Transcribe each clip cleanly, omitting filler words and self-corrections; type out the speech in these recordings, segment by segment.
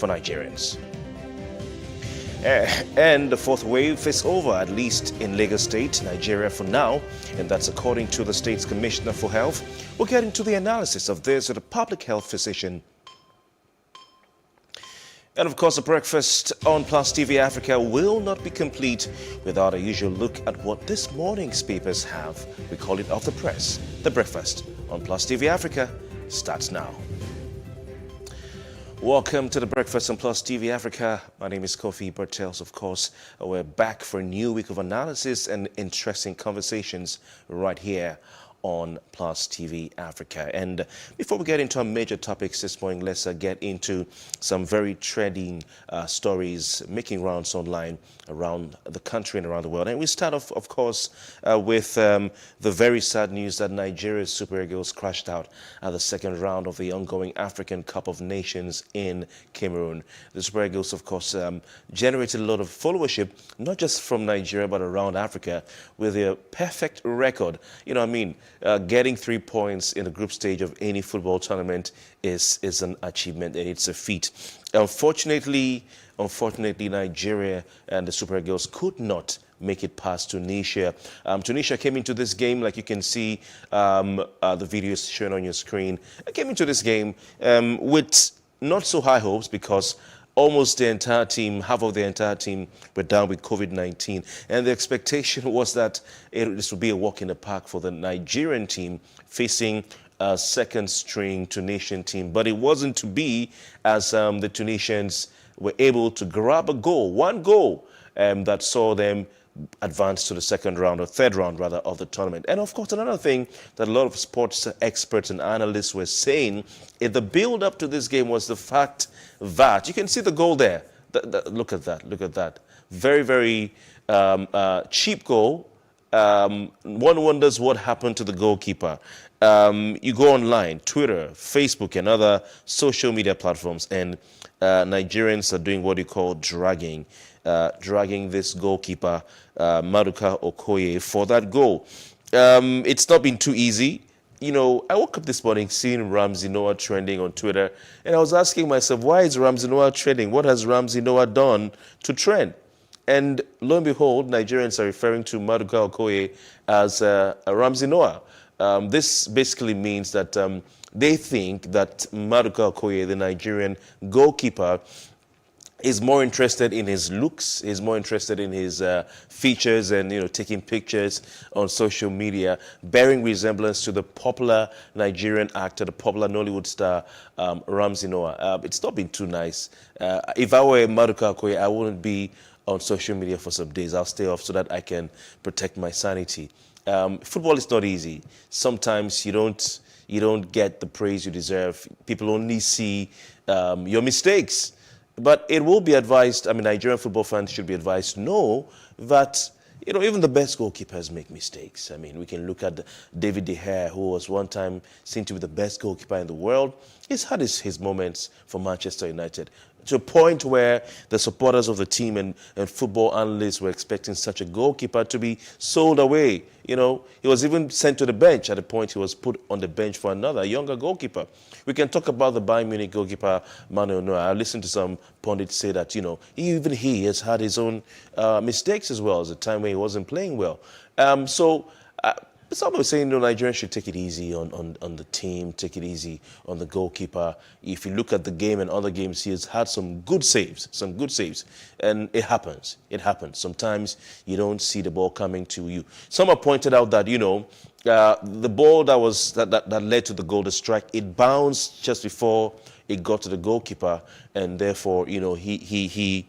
for Nigerians. And the fourth wave is over, at least in Lagos State, Nigeria for now, and that's according to the state's Commissioner for Health. We'll get into the analysis of this with a public health physician. And of course, the breakfast on Plus TV Africa will not be complete without a usual look at what this morning's papers have. We call it Off the Press. The breakfast on Plus TV Africa starts now. Welcome to the breakfast on Plus TV Africa. My name is Kofi Bartels. Of course, we're back for a new week of analysis and interesting conversations right here on Plus TV Africa. And before we get into our major topics this morning, let's get into some very trending stories making rounds online around the country and around the world. And we start off, of course, with the very sad news that Nigeria's Super Eagles crashed out at the second round of the ongoing African Cup of Nations in Cameroon. The Super Eagles, of course, generated a lot of followership, not just from Nigeria, but around Africa, with a perfect record. You know what I mean? Getting 3 points in the group stage of any football tournament is an achievement, and it's a feat. Unfortunately, Nigeria and the Super Eagles could not make it past Tunisia. Tunisia came into this game, like you can see the video is shown on your screen. Came into this game with not so high hopes because almost the entire team, half of the entire team, were down with COVID-19. And the expectation was that this would be a walk in the park for the Nigerian team facing a second-string Tunisian team. But it wasn't to be, as the Tunisians were able to grab a goal, one goal, that saw them advance to the second round, or third round rather, of the tournament. And of course, another thing that a lot of sports experts and analysts were saying in the build-up to this game was the fact that, you can see the goal there. Look at that. Very, very cheap goal. One wonders what happened to the goalkeeper. You go online, Twitter, Facebook, and other social media platforms, and Nigerians are doing what you call dragging this goalkeeper, Maduka Okoye, for that goal. It's not been too easy. You know, I woke up this morning seeing Ramsey Noah trending on Twitter, and I was asking myself, why is Ramsey Noah trending? What has Ramsey Noah done to trend? And lo and behold, Nigerians are referring to Maduka Okoye as a Ramsey Noah. This basically means that they think that Maduka Okoye, the Nigerian goalkeeper, is more interested in his looks, is more interested in his features and, taking pictures on social media, bearing resemblance to the popular Nigerian actor, the popular Nollywood star, Ramsey Noah. It's not been too nice. If I were Maduka Okoye, I wouldn't be on social media for some days. I'll stay off so that I can protect my sanity. Football is not easy. Sometimes you don't get the praise you deserve. People only see your mistakes. But it will be advised, Nigerian football fans should be advised to know that, even the best goalkeepers make mistakes. We can look at David De Gea, who was one time seen to be the best goalkeeper in the world. He's had his moments for Manchester United, to a point where the supporters of the team and football analysts were expecting such a goalkeeper to be sold away. He was even sent to the bench. At a point, he was put on the bench for another younger goalkeeper. We can talk about the Bayern Munich goalkeeper, Manuel Neuer. I listened to some pundits say that, even he has had his own mistakes as well. As a time when he wasn't playing well. Some are saying, Nigerians should take it easy on the team, take it easy on the goalkeeper. If you look at the game and other games, he has had some good saves. And it happens. Sometimes you don't see the ball coming to you. Some have pointed out that, the ball that led to the goal, the strike, it bounced just before it got to the goalkeeper, and therefore, he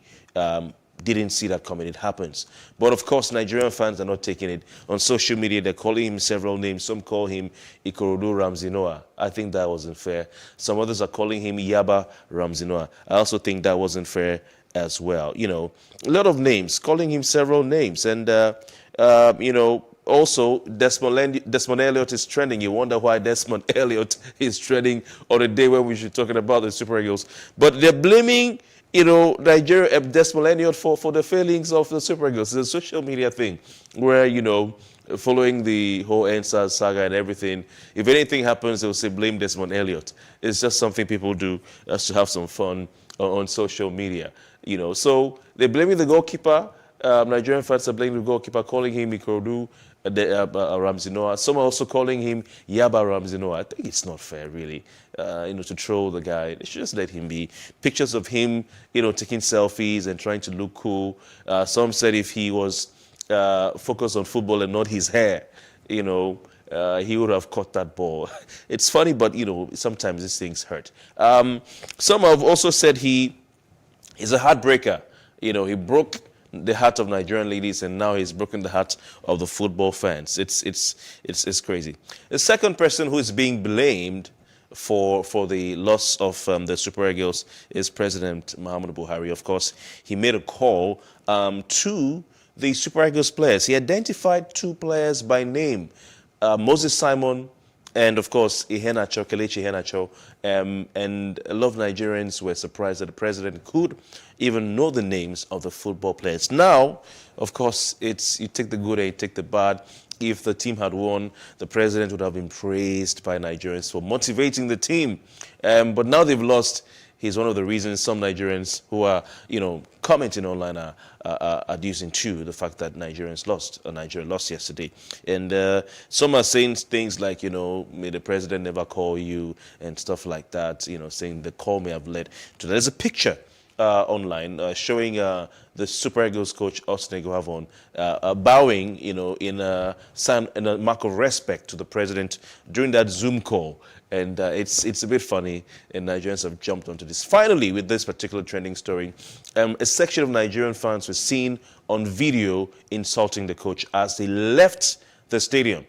didn't see that coming. It happens. But of course, Nigerian fans are not taking it. On social media, they're calling him several names. Some call him Ikorodu Ramsey Noah. I think that wasn't fair. Some others are calling him Yaba Ramsey Noah. I also think that wasn't fair as well. A lot of names, calling him several names. And, also, Desmond Elliott is trending. You wonder why Desmond Elliott is trending on a day when we should be talking about the Super Eagles. But they're blaming Nigeria, Desmond Elliott for the failings of the Super Eagles. It's a social media thing where, following the whole NSAS saga and everything, if anything happens, they'll say blame Desmond Elliott. It's just something people do to have some fun on social media. So they're blaming the goalkeeper. Nigerian fans are blaming the goalkeeper, calling him Ikorodu Ramsey Noah. Some are also calling him Yaba Ramsey Noah. I think it's not fair, really, to troll the guy. They should just let him be. Pictures of him, taking selfies and trying to look cool. Some said if he was focused on football and not his hair, he would have caught that ball. It's funny, but, sometimes these things hurt. Some have also said he's a heartbreaker. He broke the heart of Nigerian ladies, and now he's broken the heart of the football fans. It's crazy. The second person who is being blamed for the loss of the Super Eagles is President Muhammadu Buhari. Of course, he made a call to the Super Eagles players. He identified 2 players by name, Moses Simon and, of course, Kelechi Iheanacho. And a lot of Nigerians were surprised that the president could even know the names of the football players. Now, of course, it's you take the good and you take the bad. If the team had won, the president would have been praised by Nigerians for motivating the team. But now they've lost. He's one of the reasons some Nigerians who are, commenting online are adducing to the fact that Nigeria lost yesterday. And some are saying things like, may the president never call you and stuff like that, saying the call may have led to that. There's a picture online showing the Super Eagles coach, Austin Eguavoen, bowing, in a mark of respect to the president during that Zoom call. And it's a bit funny, and Nigerians have jumped onto this. Finally, with this particular trending story, a section of Nigerian fans were seen on video insulting the coach as they left the stadium.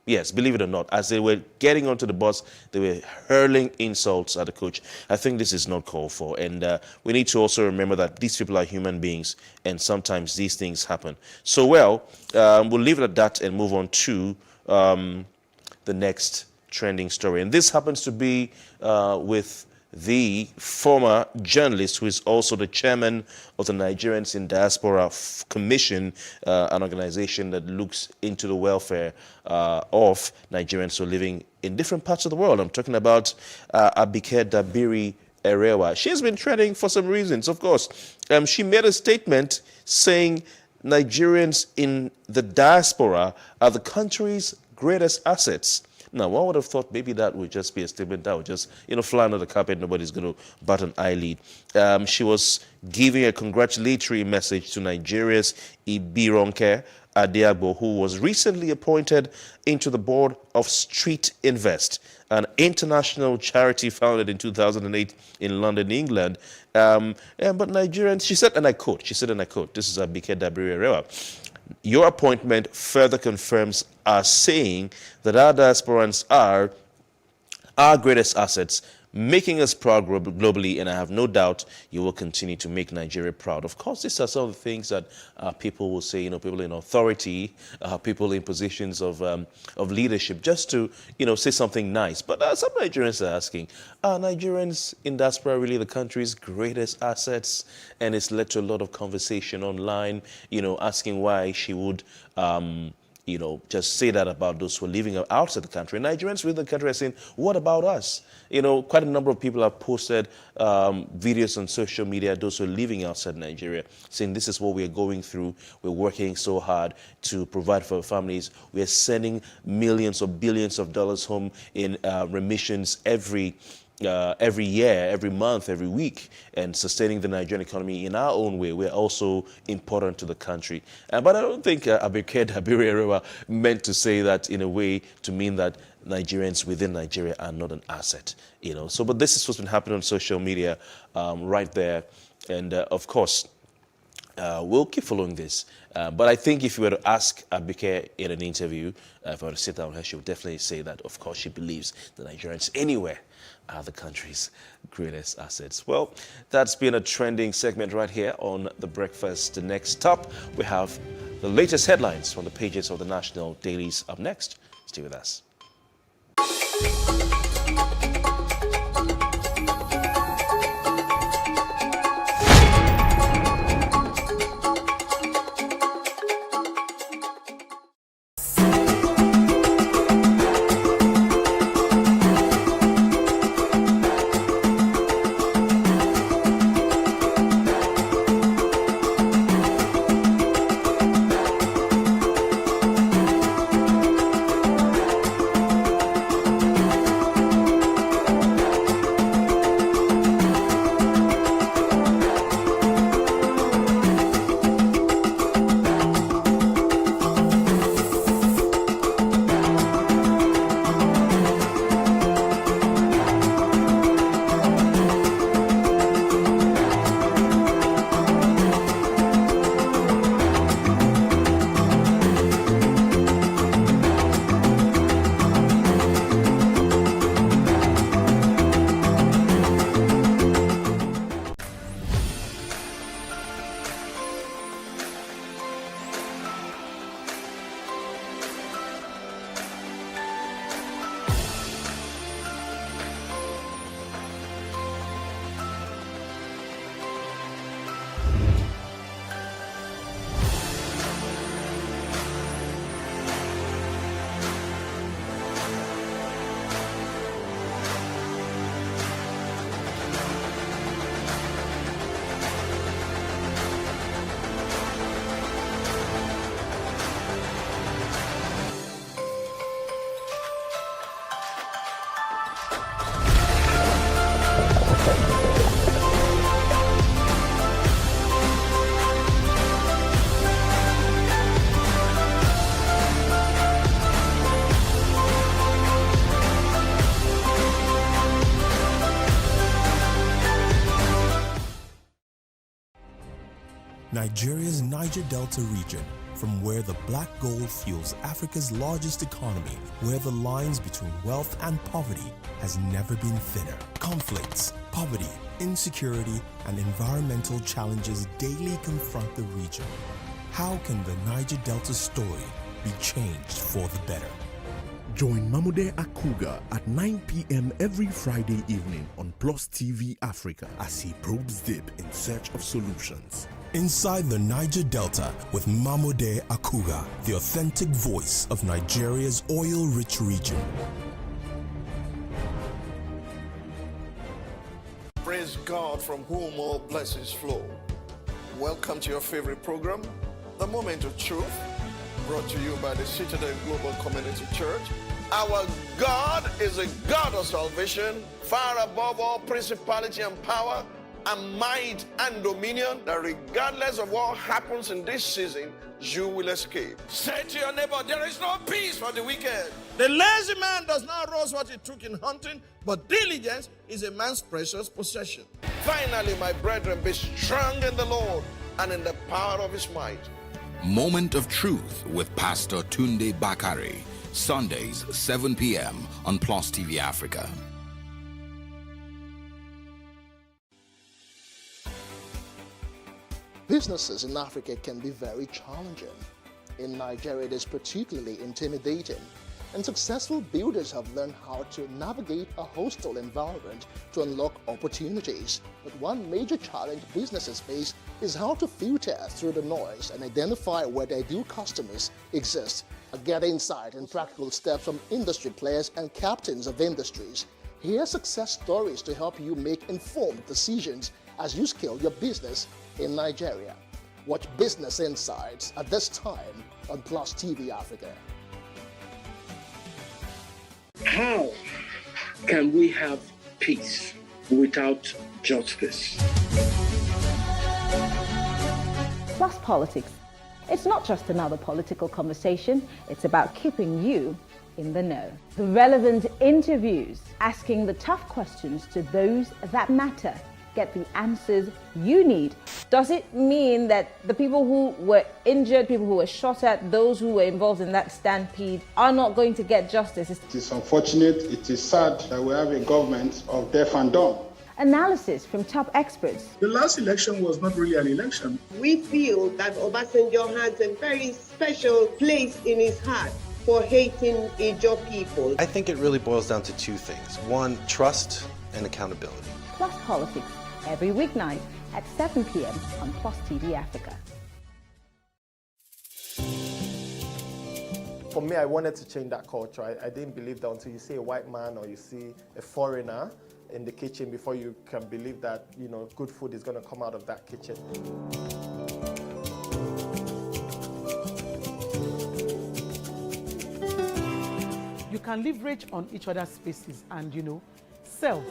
Yes, believe it or not, as they were getting onto the bus, they were hurling insults at the coach. I think this is not called for, and we need to also remember that these people are human beings, and sometimes these things happen. So, we'll leave it at that and move on to the next trending story. And this happens to be with the former journalist who is also the chairman of the Nigerians in Diaspora Commission, an organization that looks into the welfare of Nigerians who are living in different parts of the world. I'm talking about Abike Dabiri Erewa. She's been trending for some reasons, of course. She made a statement saying Nigerians in the diaspora are the country's greatest assets. Now, one would have thought maybe that would just be a statement that would just, fly under the carpet. Nobody's going to bat an eyelid. She was giving a congratulatory message to Nigeria's Ibironke Adiagbo, who was recently appointed into the board of Street Invest, an international charity founded in 2008 in London, England. But Nigerians, she said, and I quote, this is Abike Dabiri Erewa, your appointment further confirms our saying that our diasporans are our greatest assets, making us proud globally, and I have no doubt you will continue to make Nigeria proud. Of course, these are some of the things that people will say, people in authority, people in positions of leadership, just to, say something nice. But some Nigerians are asking, are Nigerians in diaspora really the country's greatest assets? And it's led to a lot of conversation online, asking why she would just say that about those who are living outside the country. Nigerians within the country are saying, what about us? Quite a number of people have posted videos on social media, those who are living outside Nigeria, saying this is what we are going through. We're working so hard to provide for our families. We are sending millions or billions of dollars home in remissions every year, every month, every week, and sustaining the Nigerian economy in our own way. We're also important to the country. But I don't think Abike Dabiri Erewa meant to say that in a way to mean that Nigerians within Nigeria are not an asset. But this is what's been happening on social media right there. And of course, we'll keep following this. But I think if you were to ask Abike in an interview, if I were to sit down with her, she would definitely say that, of course, she believes the Nigerians anywhere are the country's greatest assets. Well, that's been a trending segment right here on The Breakfast. Next up, we have the latest headlines from the pages of the national dailies up next. Stay with us. Nigeria's Niger Delta region, from where the black gold fuels Africa's largest economy, where the lines between wealth and poverty has never been thinner. Conflicts, poverty, insecurity, and environmental challenges daily confront the region. How can the Niger Delta story be changed for the better? Join Mamude Akuga at 9 p.m. every Friday evening on PlusTvAfrica as he probes deep in search of solutions. Inside the Niger Delta with Mamude Akuga, the authentic voice of Nigeria's oil-rich region. Praise God, from whom all blessings flow. Welcome to your favorite program, The Moment of Truth, brought to you by the Citadel Global Community Church. Our God is a God of salvation, far above all principality and power and might and dominion, that regardless of what happens in this season, you will escape. Say to your neighbor, there is no peace for the wicked. The lazy man does not roast what he took in hunting, but diligence is a man's precious possession. Finally, my brethren, be strong in the Lord and in the power of his might. Moment of Truth with Pastor Tunde Bakare, Sundays, 7 p.m. on PlusTvAfrica. Businesses in Africa can be very challenging. In Nigeria, it is particularly intimidating, and successful builders have learned how to navigate a hostile environment to unlock opportunities. But one major challenge businesses face is how to filter through the noise and identify where their ideal customers exist. Get insight and practical steps from industry players and captains of industries. Hear success stories to help you make informed decisions as you scale your business in Nigeria. Watch Business Insights at this time on PlusTvAfrica. How can we have peace without justice? Plus Politics. It's not just another political conversation, it's about keeping you in the know. The relevant interviews, asking the tough questions to those that matter. Get the answers you need. Does it mean that the people who were injured, people who were shot at, those who were involved in that stampede are not going to get justice? It is unfortunate, it is sad that we have a government of deaf and dumb. Analysis from top experts. The last election was not really an election. We feel that Obasanjo has a very special place in his heart for hating Ijaw people. I think it really boils down to two things. One, trust and accountability. Plus Politics, every weeknight at 7 p.m. on PlusTvAfrica. For me, I wanted to change that culture. I didn't believe that until you see a white man or you see a foreigner in the kitchen before you can believe that, good food is going to come out of that kitchen. You can leverage on each other's spaces and, sell.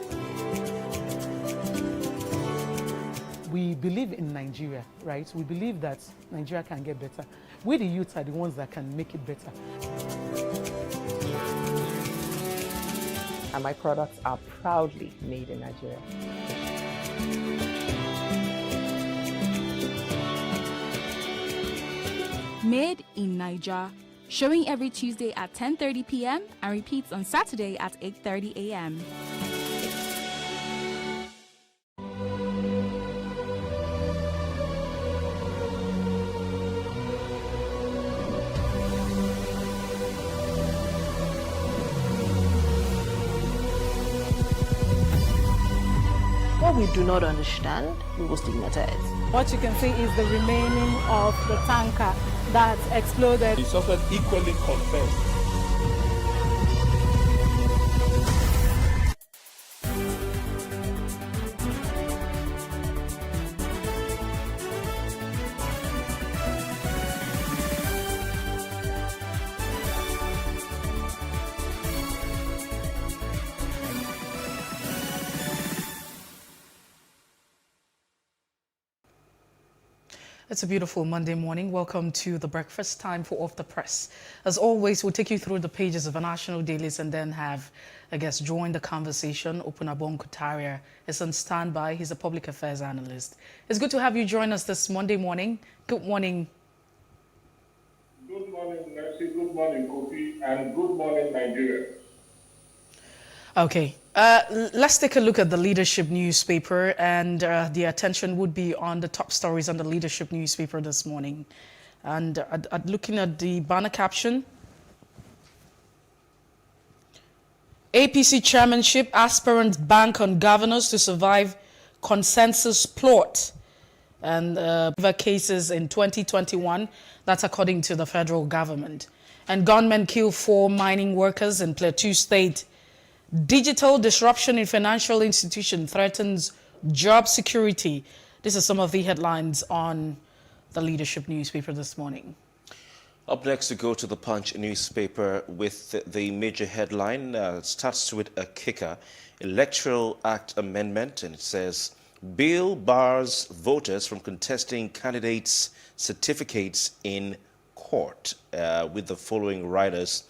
We believe in Nigeria, right? We believe that Nigeria can get better. We, the youth, are the ones that can make it better. And my products are proudly made in Nigeria. Made in Nigeria, showing every Tuesday at 10:30 p.m. and repeats on Saturday at 8:30 a.m. What we do not understand, we will stigmatize. What you can see is the remaining of the tanker that exploded. It's also equally confessed. It's a beautiful Monday morning. Welcome to the breakfast time for Off the Press. As always, we'll take you through the pages of our national dailies and then have a guest join the conversation. Opunabon Kutaria is on standby. He's a public affairs analyst. It's good to have you join us this Monday morning. Good morning. Good morning, Mercy. Good morning, Kofi. And good morning, Nigeria. Okay, let's take a look at the Leadership newspaper, and the attention would be on the top stories on the Leadership newspaper this morning. And looking at the banner caption, APC chairmanship aspirant bank on governors to survive consensus plot and cases in 2021. That's according to the federal government. And gunmen kill 4 mining workers in Plateau State. Digital disruption in financial institution threatens job security. These are some of the headlines on the Leadership newspaper this morning. Up next, we go to the Punch newspaper with the major headline. It starts with a kicker, Electoral Act Amendment, and it says, Bill bars voters from contesting candidates' certificates in court, with the following riders.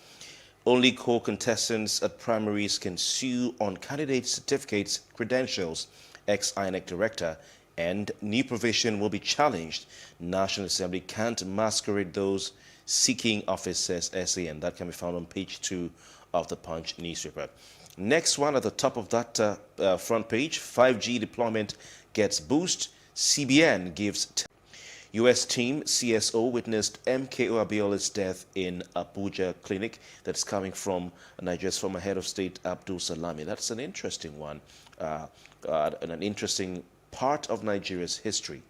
Only co-contestants at primaries can sue on candidate certificates, credentials, ex-INEC director, and new provision will be challenged. National Assembly can't masquerade those seeking office, says SAN. That can be found on page 2 of the Punch newspaper. Next one at the top of that front page, 5G deployment gets boost. CBN gives U.S. team CSO witnessed MKO Abiola's death in Abuja clinic. That's coming from Nigeria's former head of state, Abdul Salami. That's an interesting one, and an interesting part of Nigeria's history.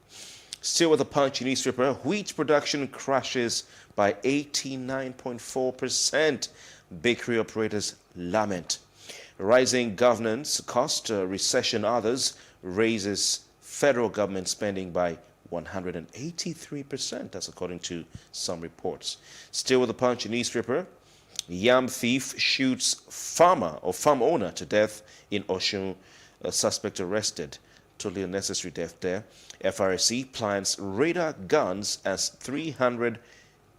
Still with the Punch newspaper, wheat production crashes by 89.4%. Bakery operators lament. Rising governance cost, recession others, raises federal government spending by 183%. That's according to some reports. Still with the Punch newspaper, yam thief shoots farmer or farm owner to death in Osun. A suspect arrested. Totally unnecessary death there. FRSC plans radar guns as 300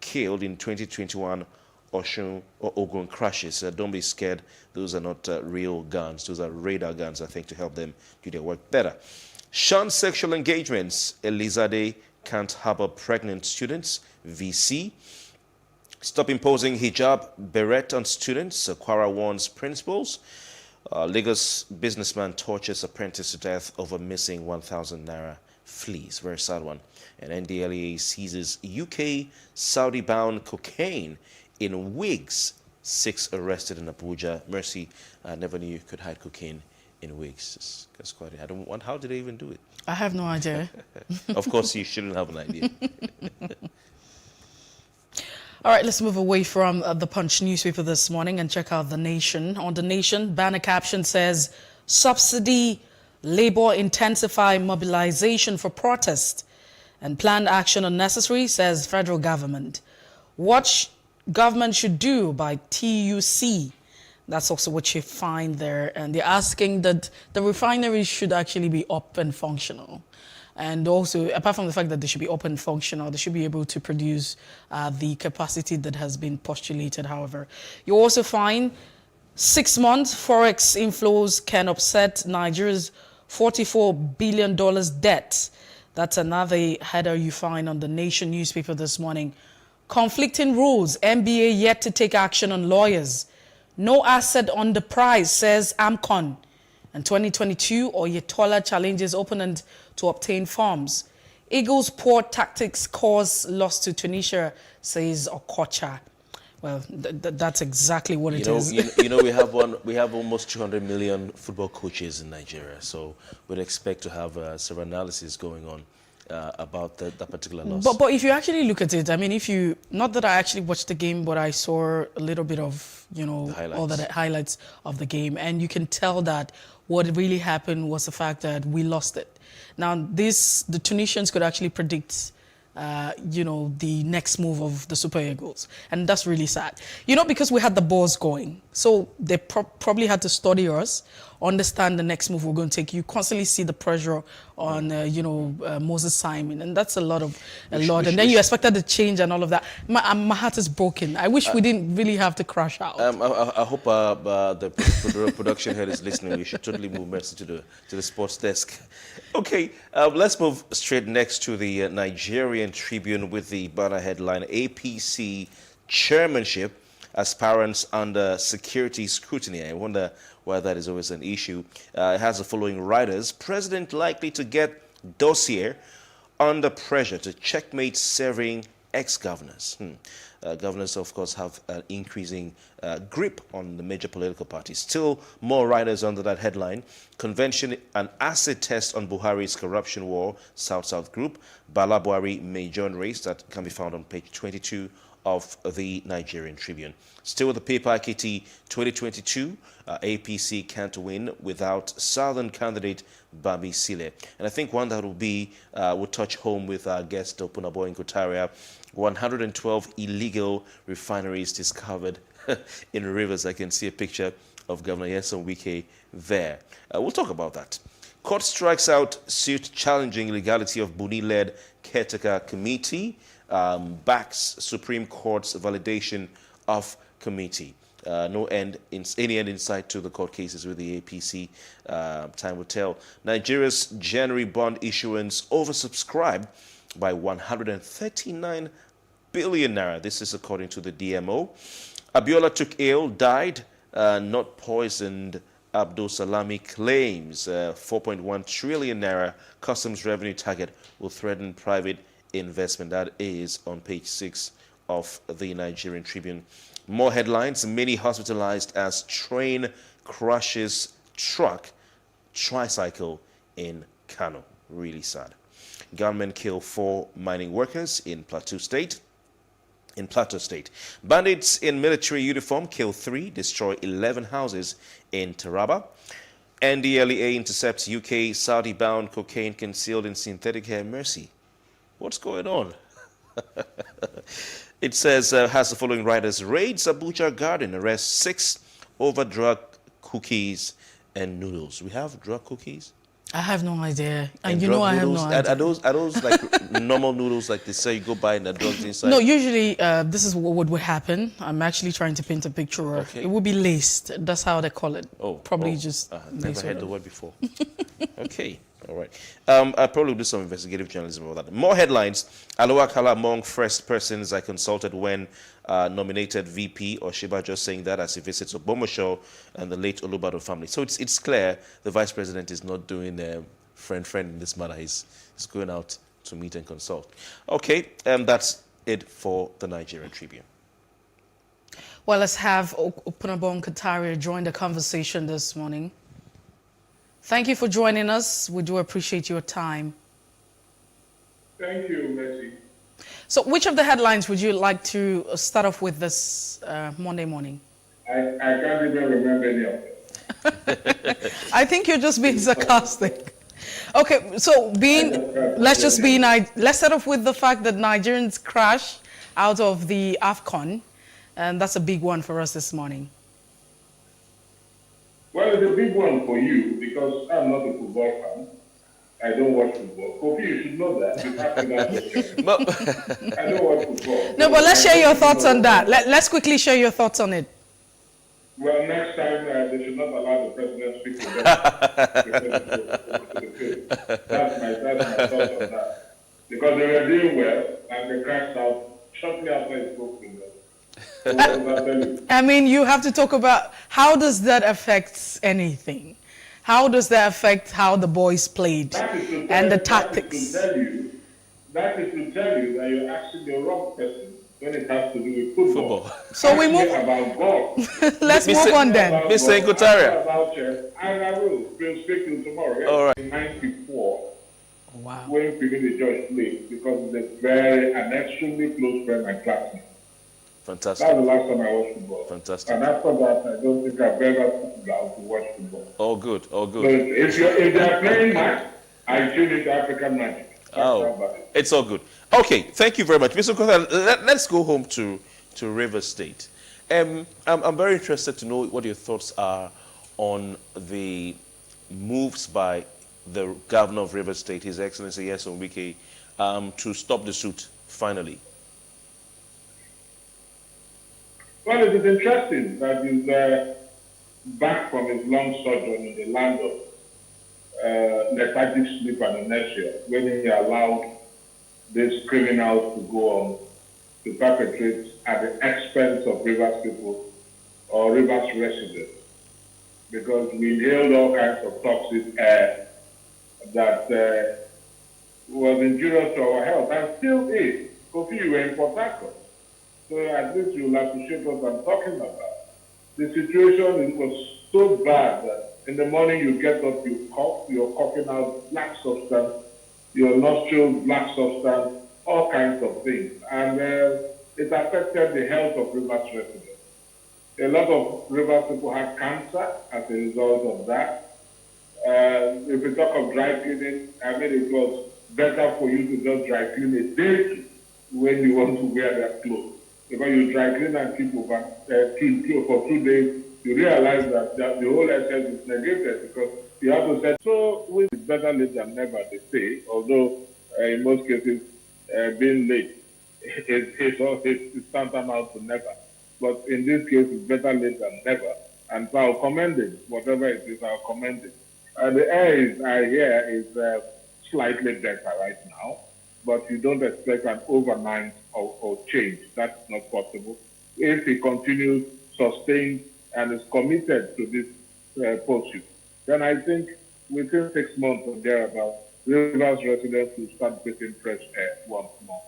killed in 2021 Osun or Ogun crashes. Don't be scared. Those are not real guns. Those are radar guns, I think, to help them do their work better. Shun sexual engagements. Elizade can't harbor pregnant students. VC. Stop imposing hijab beret on students. Kwara warns principals. Lagos businessman tortures apprentice to death over missing 1,000 naira fleas. Very sad one. And NDLEA seizes UK Saudi-bound cocaine in wigs. 6 arrested in Abuja. Mercy, I never knew you could hide cocaine in wigs. That's quite. How did they even do it? I have no idea. Of course, you shouldn't have an idea. All right, let's move away from the Punch newspaper this morning and check out The Nation. On The Nation, banner caption says, subsidy, Labour intensify mobilization for protest and planned action unnecessary, says federal government. What government should do by TUC. That's also what you find there. And they're asking that the refineries should actually be up and functional. And also, apart from the fact that they should be open functional, they should be able to produce the capacity that has been postulated, however. You also find 6 months Forex inflows can upset Nigeria's $44 billion debt. That's another header you find on The Nation newspaper this morning. Conflicting rules, NBA yet to take action on lawyers. No asset on the prize, says AMCON. And 2022, Oyetola challenges opponent to obtain farms. Eagles' poor tactics cause loss to Tunisia, says Okocha. Well, that's exactly what it is. You know, we have almost 200 million football coaches in Nigeria, so we'd expect to have several analyses going on about that particular loss. But if you actually look at it, I mean, not that I actually watched the game, but I saw a little bit of, all the highlights of the game, and you can tell that what really happened was the fact that we lost it. Now, the Tunisians could actually predict, the next move of the Super Eagles, and that's really sad. Because we had the balls going, so they probably had to study us understand the next move we're going to take. You constantly see the pressure on, Moses Simon, and that's a lot. And then you expected the change and all of that. My heart is broken. I wish we didn't really have to crash out. I hope the production head is listening. We should totally move Mercy to the sports desk. Okay, let's move straight next to the Nigerian Tribune with the banner headline, APC chairmanship aspirants under security scrutiny. I wonder why that is always an issue. It has the following writers. President likely to get dossier under pressure to checkmate serving ex-governors. Governors, of course, have an increasing grip on the major political parties. Still more writers under that headline. Convention and acid test on Buhari's corruption war, South-South group. Bala Buhari may join race. That can be found on page 22 of the Nigerian Tribune. Still with the paper, IKT 2022, APC can't win without Southern candidate Babi Sile. And I think one that will touch home with our guest, Opunabo in Kotaria. 112 illegal refineries discovered in rivers. I can see a picture of Governor Nyesom Wike there. We'll talk about that. Court strikes out suit challenging legality of Buni-led caretaker committee. Backs Supreme Court's validation of committee. Any end in sight to the court cases with the APC. Time will tell. Nigeria's January bond issuance oversubscribed by 139 billion naira. This is according to the DMO. Abiola took ill, died, not poisoned. Abdul Salami claims 4.1 trillion naira customs revenue target will threaten private investment. That is on page 6 of the Nigerian Tribune. More headlines. Many hospitalized as train crushes tricycle in Kano. Really sad. Gunmen kill 4 mining workers in Plateau State. Bandits in military uniform kill 3, destroy 11 houses in Taraba. NDLEA intercepts UK Saudi-bound cocaine concealed in synthetic hair. Mercy. What's going on? It says, has the following writers. Raids Abuja Garden, arrests 6 over drug cookies and noodles. We have drug cookies? I have no idea. And I have no idea. Are those like normal noodles like they say you go buy and the drugs inside? No, usually this is what would happen. I'm actually trying to paint a picture. Okay. It would be laced. That's how they call it. Probably just never heard the word before. Okay. All right. I'll probably do some investigative journalism about that. More headlines. Aloha Kala among first persons I consulted when nominated VP, or Shiba just saying that as he visits Obomosho and the late Olubado family. So it's clear the vice president is not doing friend in this matter. He's going out to meet and consult. Okay, that's it for the Nigerian Tribune. Well, let's have Opunabo Kataria join the conversation this morning. Thank you for joining us. We do appreciate your time. Thank you, Mercy. So which of the headlines would you like to start off with this Monday morning? I can't even remember any of them. I think you're just being sarcastic. Okay, so let's start off with the fact that Nigerians crash out of the AFCON, and that's a big one for us this morning. Well, it's a big one for you because I'm not a football fan. I don't watch football. Kofi, you should know that. You have to I don't watch football. No, but let's share your thoughts on that. Let's quickly share your thoughts on it. Well, next time they should not allow the president to speak to them. That's my thoughts on that. Because they were doing well and they crashed out shortly after he spoke to them. I mean, you have to talk about how does that affect anything? How does that affect how the boys played and the tactics? That is to tell you that you're asking the wrong person when it has to do with football. So we move about golf. Let's move on then. Mr. Nkotaria. About chess, and I will. We'll speak to you tomorrow. Yes? All right. In 94. Wow. When the George played, because it's an extremely close friend and classmate. Fantastic. That's the last time I watched football. Fantastic. And after that, I don't think I've ever sat down to watch football. All good, all good. So if they're playing match, I tune into African Magic. It's all good. Okay, thank you very much. Mr. Kotha, let's go home to River State. I'm very interested to know what your thoughts are on the moves by the governor of Rivers State, His Excellency Nyesom Wike, to stop the suit finally? Well, it is interesting that he's back from his long sojourn in the land of lethargic sleep and inertia when he allowed these criminals to go on to perpetrate at the expense of Rivers people or Rivers residents, because we inhaled all kinds of toxic air that was injurious to our health and still is. Kofi, you were in Port Harcourt, so at least you'll appreciate what I'm talking about. The situation was so bad that in the morning you get up, you cough, you're coughing out black substance, your nostrils black substance, all kinds of things. And it affected the health of Rivers residents. A lot of Rivers people had cancer as a result of that. If we talk of dry cleaning, I mean, it was better for you to just dry clean a day when you want to wear that clothes. Because you dry clean and keep over for 2 days, you realize that the whole essence is negated because you have to say, so it's better late than never, they say, although in most cases, being late is tantamount to never. But in this case, it's better late than never. And so I'll commend it, whatever it is, I'll commend it. The air I hear is slightly better right now, but you don't expect an overnight or change. That's not possible. If he continues, sustained, and is committed to this pursuit, then I think within 6 months or thereabout, Rivers residents will start breathing fresh air once more.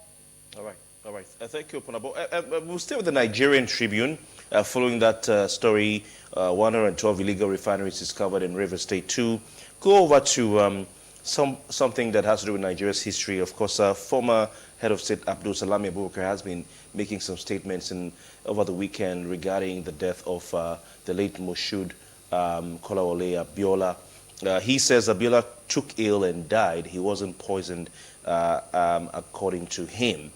All right. All right. Thank you, Opunabo. We'll stay with the Nigerian Tribune. Following that story, 112 illegal refineries discovered in Rivers State 2. Go over to something that has to do with Nigeria's history. Of course, former head of state Abdul Salami Abubakar has been making some statements over the weekend regarding the death of the late Moshood Kolawole Abiola. He says Abiola took ill and died. He wasn't poisoned, according to him.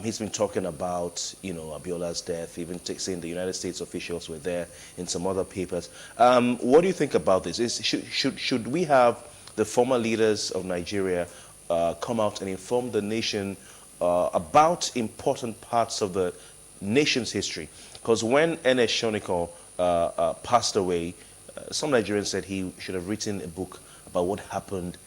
He's been talking about, Abiola's death, even saying the United States officials were there in some other papers. What do you think about this? Should we have the former leaders of Nigeria come out and inform the nation about important parts of the nation's history? Because when N.S. Shoniko passed away, some Nigerians said he should have written a book about what happened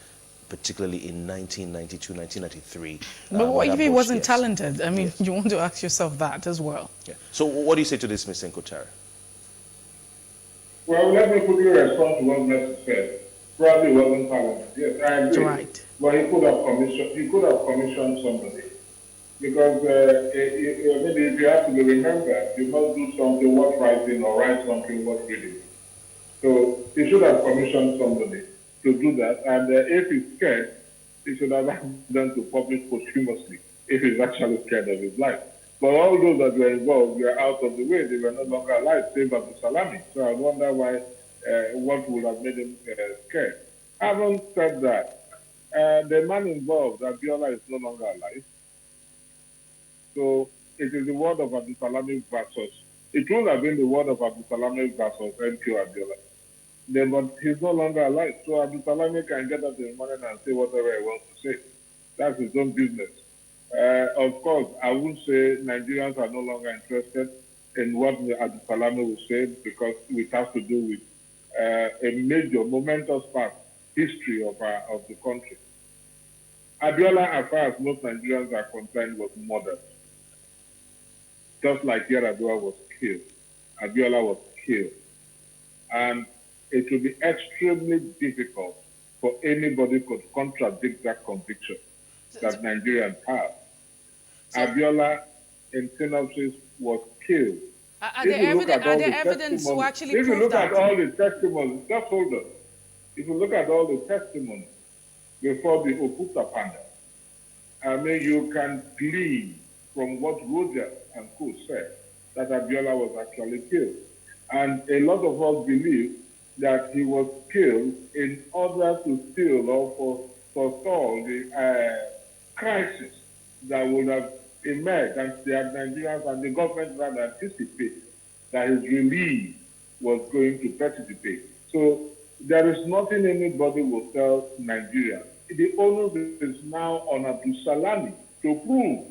particularly in 1992, 1993. But what if he wasn't talented? I mean, you want to ask yourself that as well. Yeah. So what do you say to this, Ms. Nkotare? Well, let me quickly respond to what Messi said. Probably wasn't talented. Yes, I agree. Right. But he could have commissioned somebody. Because maybe if you have to be remembered, you must do something worth writing or write something worth reading. So he should have commissioned somebody to do that, and if he's scared, he should have asked them to publish posthumously if he's actually scared of his life. But all those that were involved were out of the way. They were no longer alive, save Abdul Salami. So I wonder why, what would have made him scared. Having said that, the man involved, Abiola, is no longer alive. So it is the word of Abdul Salami versus, it would have been the word of Abdul Salami versus MQ Abiola. But he's no longer alive. So Abdul Salami can get up in the morning and say whatever he wants to say. That's his own business. Of course, I would say Nigerians are no longer interested in what Abdul Salami will say because it has to do with a major, momentous part, history of the country. Abiola, as far as most Nigerians are concerned, was murdered. Just like Yar'Adua was killed. Abiola was killed. And it will be extremely difficult for anybody to contradict that conviction that Nigerians have. Abiola, in synopsis, was killed. Are there evidence to actually prove that? If you look at all the testimonies, just hold on. If you look at all the testimonies before the Okuta panel, I mean, you can glean from what Roger and Co said that Abiola was actually killed. And a lot of us believe that he was killed in order to steal or forestall the crisis that would have emerged, and the Nigerians and the government rather anticipate that his release was going to precipitate. So there is nothing anybody will tell Nigeria. The onus is now on Abdul Salami to prove,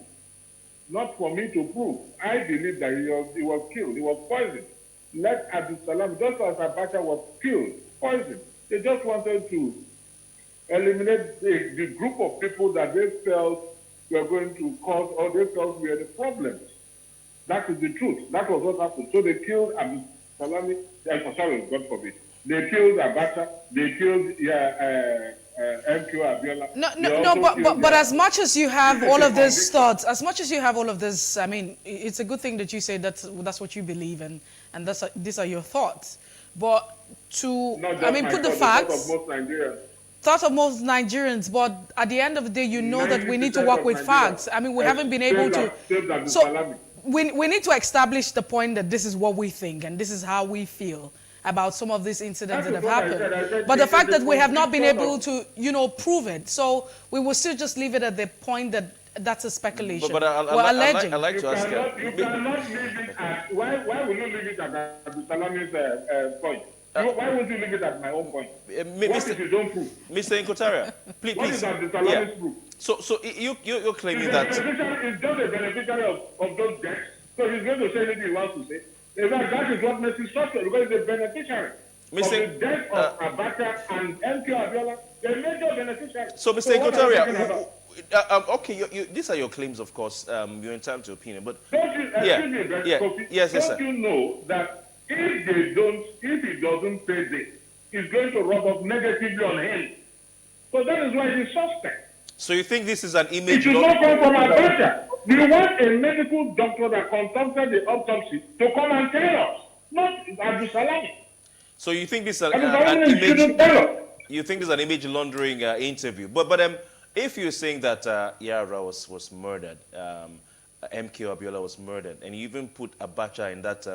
not for me to prove. I believe that he was killed, he was poisoned. Let Abdul Salami, just as Abacha was killed, poisoned. They just wanted to eliminate the group of people that they felt were going to cause, or they felt were the problems. That is the truth. That was what happened. So they killed Abdul Salami, sorry, God forbid. They killed Abacha, they killed MQ Abiola. But as much as you have all of these thoughts, as much as you have all of this, I mean, it's a good thing that you say that's what you believe in, and these are your thoughts. But put the facts. Thought of most Nigerians, but at the end of the day, you know that we need to work with facts. I mean, we haven't been able to. So we need to establish the point that this is what we think and this is how we feel about some of these incidents that have happened. But the fact that we have not been able to, prove it, so we will still just leave it at the point that that's a speculation. But alleging. I'd like to ask you cannot leave it at, why will you leave it at Abdul Salami's point? Why would you leave it at my own point? What if you don't prove? Mr. Inkotaria, please. What is Abdul Salami's proof? So you're claiming that... He's just a beneficiary of those debts, so he's going to say anything he wants to say. In fact, that is what makes it structured, because he's a beneficiary of the death of Abacha and MQ Abiola. They're major beneficiaries. So, Mr. Inkotaria, okay, these are your claims, of course. You're entitled to opinion, but... Don't you, don't you know that if he doesn't pay this, it's going to rub off negatively on him. So that is why he's suspect. So you think this is an image... It should not come from Abacha. We want a medical doctor that conducted the autopsy to come and tell us, not Abdul Salami. So you think this is an image... You think this is an image laundering interview. But if you're saying that Yara was murdered, MK Abiola was murdered, and you even put Abacha in that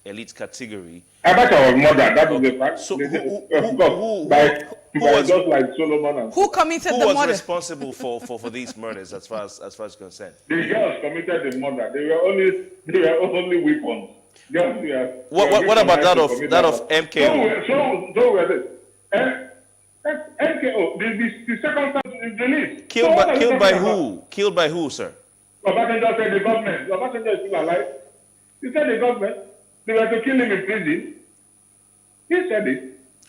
elite category... Abacha was murdered, that was the fact. So who committed the murder? Who was responsible for these murders as far as concerned? The girls committed the murder. They were only weapons. What about that of MKO? So were this. MKO, the circumstance is the least. Killed by who? Killed by who, sir? Obasanjo said the government. Obasanjo is still alive. He said the government. They were to kill him in prison. He said it.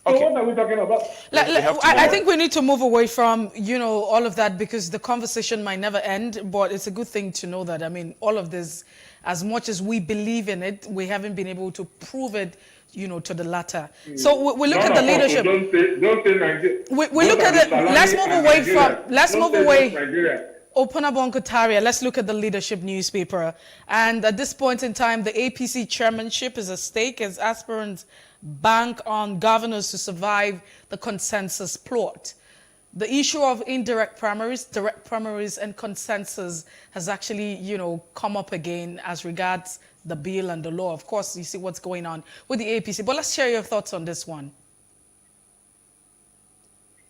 So what are we talking about? I think we need to move away from, all of that, because the conversation might never end, but it's a good thing to know that, I mean, all of this, as much as we believe in it, we haven't been able to prove it, to the latter. So we look at the leadership. Don't say Nigeria. We look at it. Let's move away. Opunabo Nkotaria, let's look at the leadership newspaper. And at this point in time, the APC chairmanship is at stake as aspirants bank on governors to survive the consensus plot. The issue of indirect primaries, direct primaries, and consensus has actually, come up again as regards the bill and the law. Of course, you see what's going on with the APC. But let's share your thoughts on this one.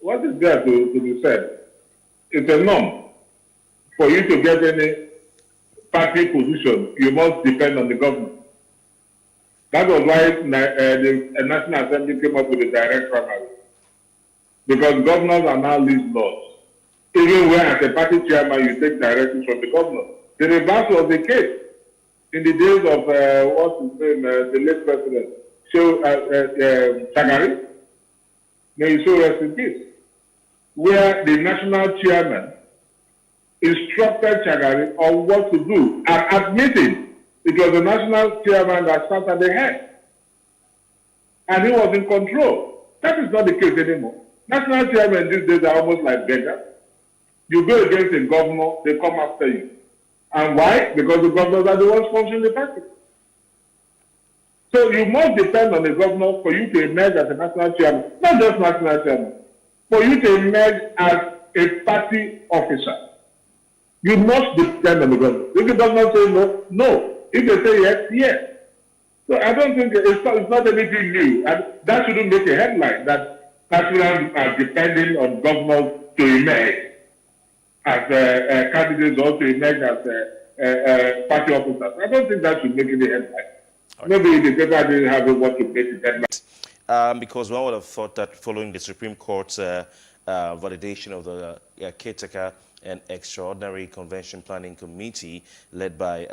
What is there to be said? It's a norm. For you to get any party position, you must depend on the government. That was why the National Assembly came up with a direct primary. Because governors are now least laws. Even when as a party chairman you take directives from the governor. The reverse was the case. In the days of, what's his name, the late president, Shagari, may he so rest in peace, where the national chairman instructed Shagari on what to do, and admitting it was the national chairman that sat at the head. And he was in control. That is not the case anymore. National chairmen these days are almost like beggars. You go against a governor, they come after you. And why? Because the governors are the ones sponsoring the party. So you must depend on the governor for you to emerge as a national chairman. Not just national chairman. For you to emerge as a party officer. You must depend on the government. If the government says no, no. If they say yes, yes. So I don't think it's not anything new. And that shouldn't make a headline that nationals are depending on governors to emerge as candidates or to emerge as party officers. I don't think that should make any headline. Right. Maybe the paper didn't have what to make it headline. because one would have thought that following the Supreme Court's validation of the caretaker and extraordinary convention planning committee led by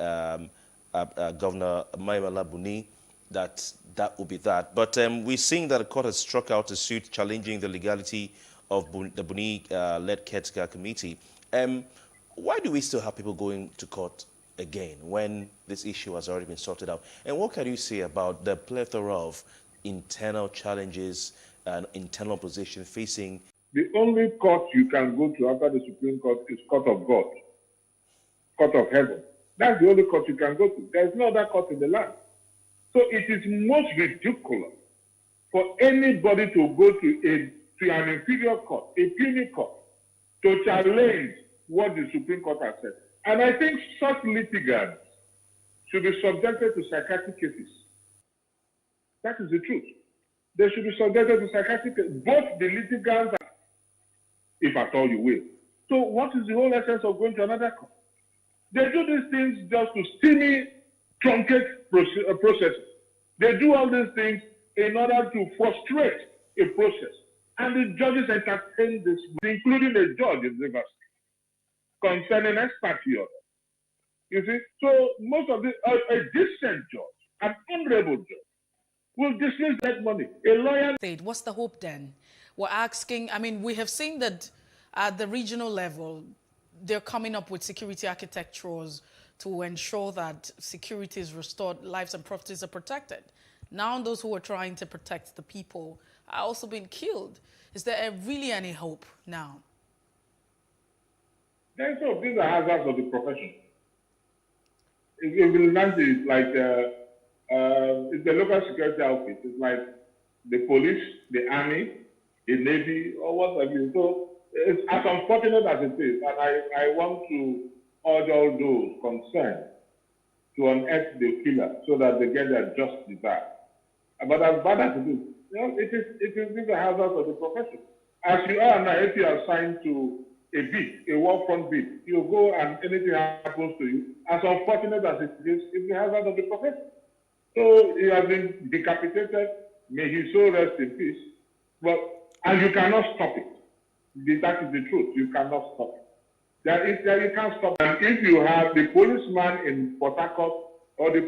Governor Maimala Buni, that would be that. But we're seeing that the court has struck out a suit challenging the legality of the Buni-led caretaker committee. Why do we still have people going to court again when this issue has already been sorted out? And what can you say about the plethora of internal challenges and internal opposition facing? The only court you can go to after the Supreme Court is Court of God, Court of Heaven. That's the only court you can go to. There's no other court in the land. So it is most ridiculous for anybody to go to an inferior court, a puny court, to challenge what the Supreme Court has said. And I think such litigants should be subjected to psychiatric cases. That is the truth. They should be subjected to psychiatric cases, both the litigants, if at all you will. So what is the whole essence of going to another court? They do these things just to steamy, truncate processes. They do all these things in order to frustrate a process. And the judges entertain this, including the judge in Rivers, concerning expertise. You see, so most of a decent judge, an honorable judge, will dismiss that money. A lawyer. What's the hope then? We're asking, I mean, we have seen that at the regional level, they're coming up with security architectures to ensure that security is restored, lives and properties are protected. Now those who are trying to protect the people are also being killed. Is there really any hope now? There's hope. These are hazards of the profession. It's like it's the local security outfit. It's like the police, the army, the navy, or what have you. So it's as unfortunate as it is, and I want to urge all those concerned to unearth the killer so that they get their just desire. But as bad as it is, these are hazards of the profession. As you are now, if you are assigned to a beat, a war front beat, you go and anything happens to you, as unfortunate as it is, it's the hazard of the profession. So he has been decapitated, may his soul rest in peace, and you cannot stop it. That is the truth, you cannot stop it. You can't stop it. And if you have the policeman in Port Harcourt or the